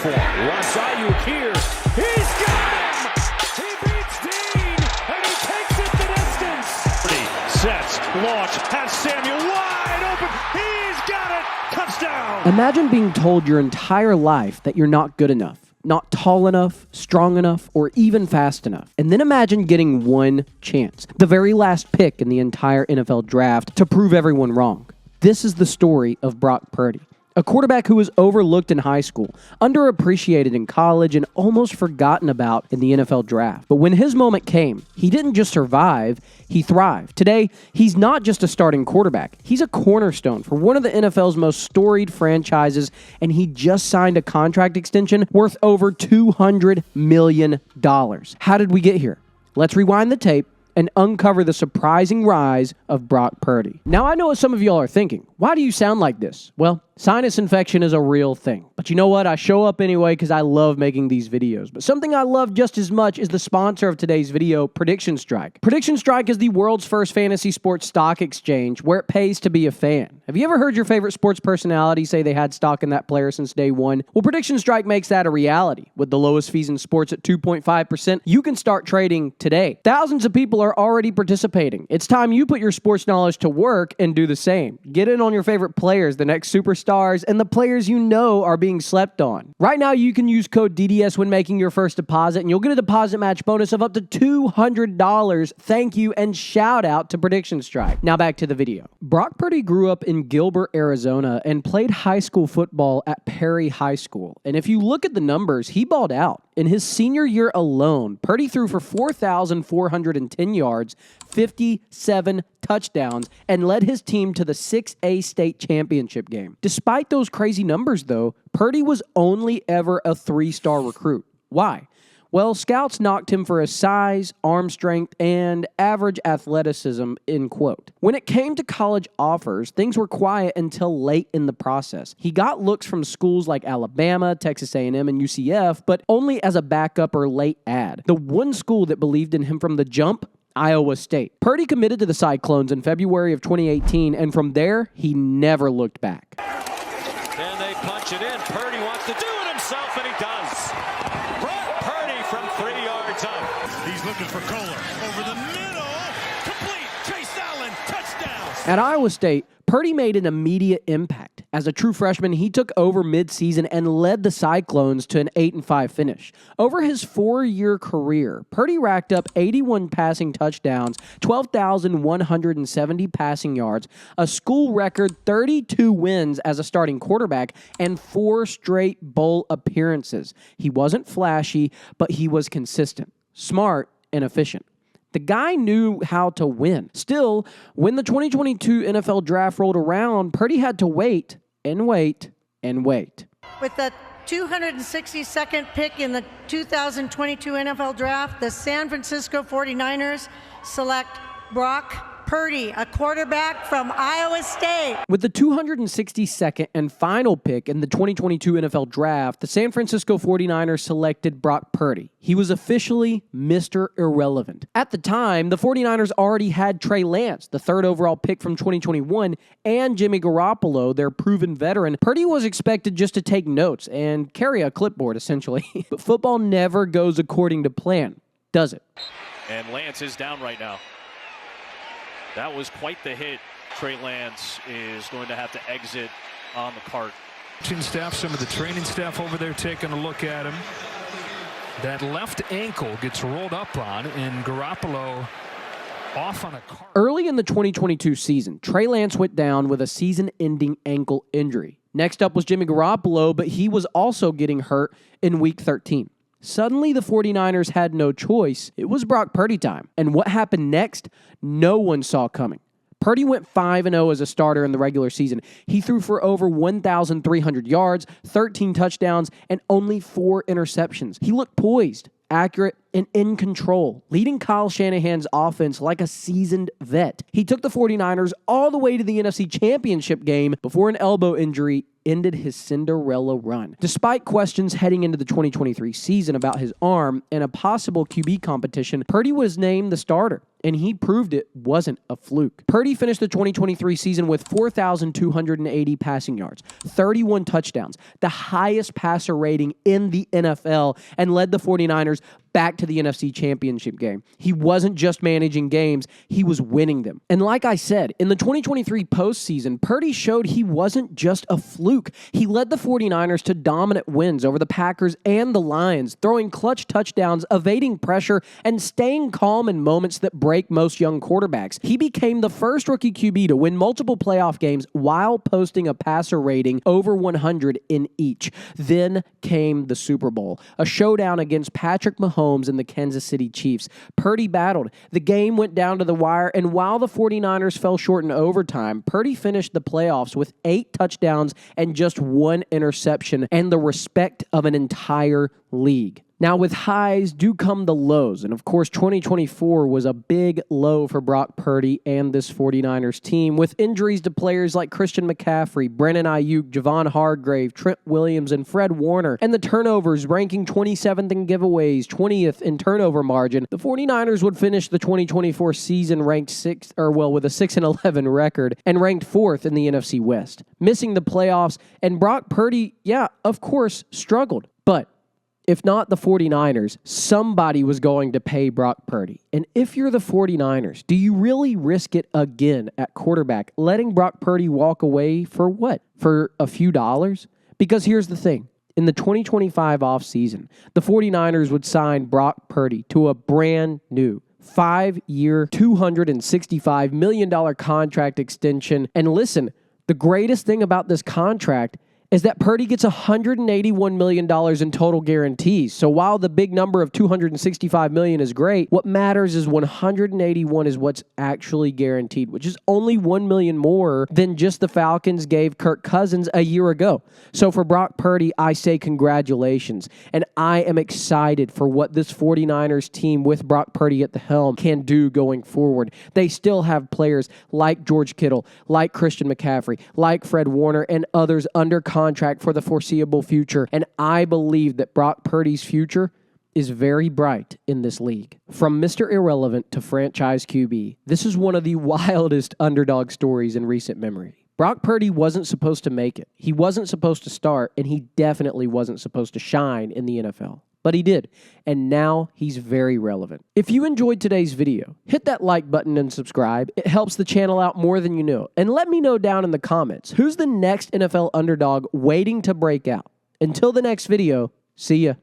for him. Ross Ayuk here. He's got him! He beats Dean, and he takes it the distance. Sets, launch, has Samuel wide open. He's got it! Touchdown! Imagine being told your entire life that you're not good enough, not tall enough, strong enough, or even fast enough. And then imagine getting one chance, the very last pick in the entire NFL draft, to prove everyone wrong. This is the story of Brock Purdy, a quarterback who was overlooked in high school, underappreciated in college, and almost forgotten about in the NFL draft. But when his moment came, he didn't just survive, he thrived. Today, he's not just a starting quarterback. He's a cornerstone for one of the NFL's most storied franchises, and he just signed a contract extension worth over $200 million. How did we get here? Let's rewind the tape and uncover the surprising rise of Brock Purdy. Now, I know what some of y'all are thinking. Why do you sound like this? Well, sinus infection is a real thing. But you know what? I show up anyway because I love making these videos. But something I love just as much is the sponsor of today's video, Prediction Strike. Prediction Strike is the world's first fantasy sports stock exchange where it pays to be a fan. Have you ever heard your favorite sports personality say they had stock in that player since day one? Well, Prediction Strike makes that a reality. With the lowest fees in sports at 2.5%, you can start trading today. Thousands of people are already participating. It's time you put your sports knowledge to work and do the same. Get in on your favorite players, the next superstars, and the players you know are being slept on. Right now, you can use code DDS when making your first deposit, and you'll get a deposit match bonus of up to $200. Thank you, and shout out to Prediction Strike. Now back to the video. Brock Purdy grew up in Gilbert, Arizona, and played high school football at Perry High School. And if you look at the numbers, he balled out. In his senior year alone, Purdy threw for 4,410 yards, 57 touchdowns, and led his team to the 6A state championship game. Despite those crazy numbers, though, Purdy was only ever a 3-star recruit. Why? Well, scouts knocked him for his size, arm strength, and average athleticism, end quote. When it came to college offers, things were quiet until late in the process. He got looks from schools like Alabama, Texas A&M, and UCF, but only as a backup or late ad. The one school that believed in him from the jump, Iowa State. Purdy committed to the Cyclones in February of 2018, and from there, he never looked back. And they punch it in. Purdy wants to do it himself, and he does. Brock Purdy from 3 yards up. He's looking for Kohler. Over the middle. Complete. Chase Allen. Touchdown. At Iowa State, Purdy made an immediate impact. As a true freshman, he took over midseason and led the Cyclones to an 8-5 finish. Over his 4-year career, Purdy racked up 81 passing touchdowns, 12,170 passing yards, a school record 32 wins as a starting quarterback, and 4 straight bowl appearances. He wasn't flashy, but he was consistent, smart, and efficient. The guy knew how to win. Still, when the 2022 NFL Draft rolled around, Purdy had to wait and wait and wait. With the 262nd pick in the 2022 NFL Draft, the San Francisco 49ers select Brock Purdy, a quarterback from Iowa State. With the 262nd and final pick in the 2022 NFL Draft, the San Francisco 49ers selected Brock Purdy. He was officially Mr. Irrelevant. At the time, the 49ers already had Trey Lance, the 3rd overall pick from 2021, and Jimmy Garoppolo, their proven veteran. Purdy was expected just to take notes and carry a clipboard, essentially. But football never goes according to plan, does it? And Lance is down right now. That was quite the hit. Trey Lance is going to have to exit on the cart. Staff, some of the training staff over there taking a look at him. That left ankle gets rolled up on, and Garoppolo off on a cart. Early in the 2022 season, Trey Lance went down with a season-ending ankle injury. Next up was Jimmy Garoppolo, but he was also getting hurt in Week 13. Suddenly, the 49ers had no choice. It was Brock Purdy time. And what happened next, no one saw coming. Purdy went 5-0 as a starter in the regular season. He threw for over 1,300 yards, 13 touchdowns, and only 4 interceptions. He looked poised, accurate, and in control, leading Kyle Shanahan's offense like a seasoned vet. He took the 49ers all the way to the NFC Championship game before an elbow injury ended his Cinderella run. Despite questions heading into the 2023 season about his arm and a possible QB competition, Purdy was named the starter. and he proved it wasn't a fluke. Purdy finished the 2023 season with 4,280 passing yards, 31 touchdowns, the highest passer rating in the NFL, and led the 49ers back to the NFC Championship game. He wasn't just managing games, he was winning them. And like I said, in the 2023 postseason, Purdy showed he wasn't just a fluke. He led the 49ers to dominant wins over the Packers and the Lions, throwing clutch touchdowns, evading pressure, and staying calm in moments that break most young quarterbacks. He became the first rookie QB to win multiple playoff games while posting a passer rating over 100 in each. Then came the Super Bowl, a showdown against Patrick Mahomes and the Kansas City Chiefs. Purdy battled. The game went down to the wire, and while the 49ers fell short in overtime, Purdy finished the playoffs with 8 touchdowns and just 1 interception and the respect of an entire league. Now, with highs do come the lows, and of course, 2024 was a big low for Brock Purdy and this 49ers team, with injuries to players like Christian McCaffrey, Brandon Ayuk, Javon Hargrave, Trent Williams, and Fred Warner, and the turnovers ranking 27th in giveaways, 20th in turnover margin. The 49ers would finish the 2024 season ranked 6th, with a 6-11 record, and ranked 4th in the NFC West, missing the playoffs, and Brock Purdy, of course, struggled. But if not the 49ers, somebody was going to pay Brock Purdy. And if you're the 49ers, do you really risk it again at quarterback, letting Brock Purdy walk away for what? For a few dollars? Because here's the thing. In the 2025 offseason, the 49ers would sign Brock Purdy to a brand new 5-year, $265 million contract extension. And listen, the greatest thing about this contract is that Purdy gets $181 million in total guarantees. So while the big number of $265 million is great, what matters is $181 is what's actually guaranteed, which is only $1 million more than just the Falcons gave Kirk Cousins a year ago. So for Brock Purdy, I say congratulations. And I am excited for what this 49ers team with Brock Purdy at the helm can do going forward. They still have players like George Kittle, like Christian McCaffrey, like Fred Warner, and others under contract for the foreseeable future, and I believe that Brock Purdy's future is very bright in this league. From Mr. Irrelevant to franchise QB, this is one of the wildest underdog stories in recent memory. Brock Purdy wasn't supposed to make it. He wasn't supposed to start, and he definitely wasn't supposed to shine in the NFL. But he did, and now he's very relevant. If you enjoyed today's video, hit that like button and subscribe. It helps the channel out more than you know. And let me know down in the comments, who's the next NFL underdog waiting to break out? Until the next video, see ya.